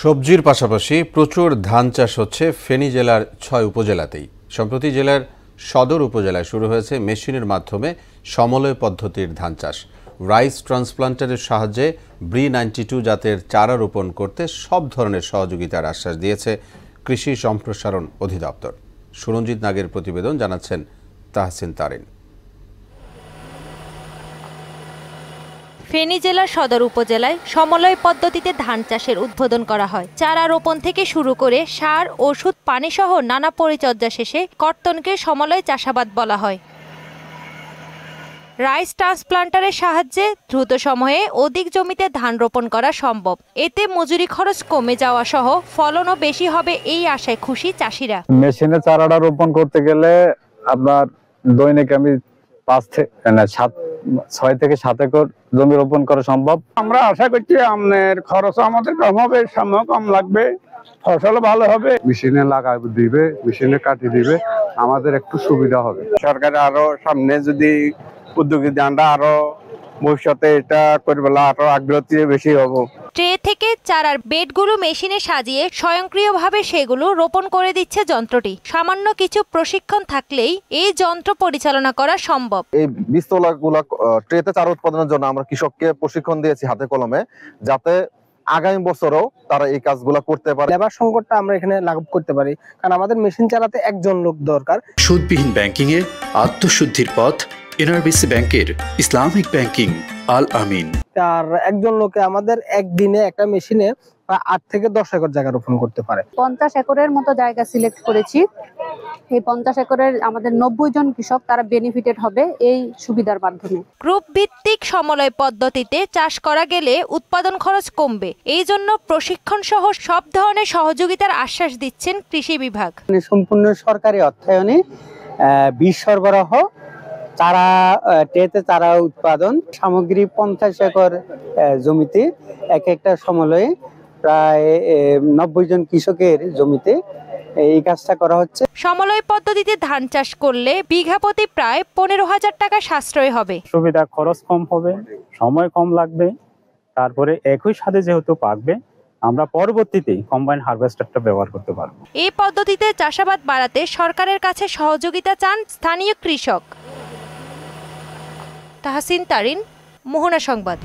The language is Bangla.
সবজির পাশাপাশি প্রচুর ধান চাষ হচ্ছে ফেনী জেলার ৬ উপজেলাতেই। সম্প্রতি জেলার সদর উপজেলায় শুরু হয়েছে মেশিনের মাধ্যমে সমলয় পদ্ধতির ধান চাষ। রাইস ট্রান্সপ্লান্টারের সাহায্যে BRI-92 জাতের চারা রোপণ করতে সব ধরনের সহযোগিতার আশ্বাস দিয়েছে কৃষি সম্প্রসারণ অধিদপ্তর। সুরঞ্জিত নাগের প্রতিবেদন, জানাচ্ছেন তাহসিন তারিন। ফেনী জেলার সদর উপজেলায় সমলয় পদ্ধতিতে ধান চাষের উদ্বোধন করা হয়। চারা রোপণ থেকে শুরু করে সার, ওষুধ, পানি সহ নানা পরিচর্যা শেষে কর্তনকে সমলয় চাষাবাদ বলা হয়। রাইস ট্রান্সপ্লান্টারের সাহায্যে দ্রুত সময়ে অধিক জমিতে ধান রোপণ করা সম্ভব। এতে মজুরি খরচ কমে যাওয়া সহ ফলনও বেশি হবে, এই আশায় খুশি চাষিরা। মেশিনে চারাটা রোপণ করতে গেলে আপনার দৈনিক আমি 6 থেকে 7 একর জমি রোপণ করা সম্ভব। আমরা আশা করছি আমাদের খরচ আমাদের কম হবে, সময় কম লাগবে, ফসল ভালো হবে। মেশিনে লাগাই দিবে, মেশিনে কাটি দিবে, আমাদের একটু সুবিধা হবে। সরকার আরো সামনে যদি উদ্যোগী আমরা আরো ভবিষ্যতে এটা করবে আরো আগ্রহী বেশি হব। ট্রে থেকে চারার বেডগুলো মেশিনে সাজিয়ে স্বয়ংক্রিয়ভাবে সেগুলো রোপণ করে দিচ্ছে যন্ত্রটি। সামান্য কিছু প্রশিক্ষণ থাকলেই এই যন্ত্র পরিচালনা করা সম্ভব। এই বীজতলাগুলো ট্রেতে চারা উৎপাদনের জন্য আমরা কৃষককে প্রশিক্ষণ দিয়েছি হাতে কলমে, যাতে আগামী বছরও তারা এই কাজগুলো করতে পারে। লেবার সংকটটা আমরা এখানে লাঘব করতে পারি, কারণ আমাদের মেশিন চালাতে একজন লোক দরকার। সুদবিহীন ব্যাংকিং এ আত্মশুদ্ধির পথ এনআরবিসি ব্যাংকের ইসলামিক ব্যাংকিং আল আমিন। আর একজন লোকে আমাদের একদিনে একটা মেশিনে 8 থেকে 10 একর জায়গা রোপণ করতে পারে। 50 একরের মতো জায়গা সিলেক্ট করেছি। এই 50 একরের আমাদের 90 জন কৃষক তারা বেনিফিটেড হবে এই সুবিধার মাধ্যমে। গ্রুপ ভিত্তিক সমলয় পদ্ধতিতে চাষ করা গেলে উৎপাদন খরচ কমবে। এই জন্য প্রশিক্ষণ সহ সব ধরনের সহযোগিতার আশ্বাস দিচ্ছেন কৃষি বিভাগ। সম্পূর্ণ সরকারি অর্থায়নে বীজ সরবরাহ, চারা ট্রেতে চারা উৎপাদন, সামগ্রী 50 একর জমিতে এক একটা সমলয়ে প্রায় 90 জন কৃষকের জমিতে এই কাজটা করা হচ্ছে। সমলয় পদ্ধতিতে ধান চাষ করলে বিঘা প্রতি প্রায় 15,000 টাকা সাশ্রয় হবে। সুবিধা, খরচ কম হবে, সময় কম লাগবে, তারপরে একই সাথে যেহেতু পাকবে, আমরা পরবর্তীতে কম্বাইন হারভেস্টারটা ব্যবহার করতে পারবো। এই পদ্ধতিতে চাষাবাদ বাড়াতে সরকারের কাছে সহযোগিতা চান স্থানীয় কৃষক। তাহসিন তারিন, মোহনা সংবাদ।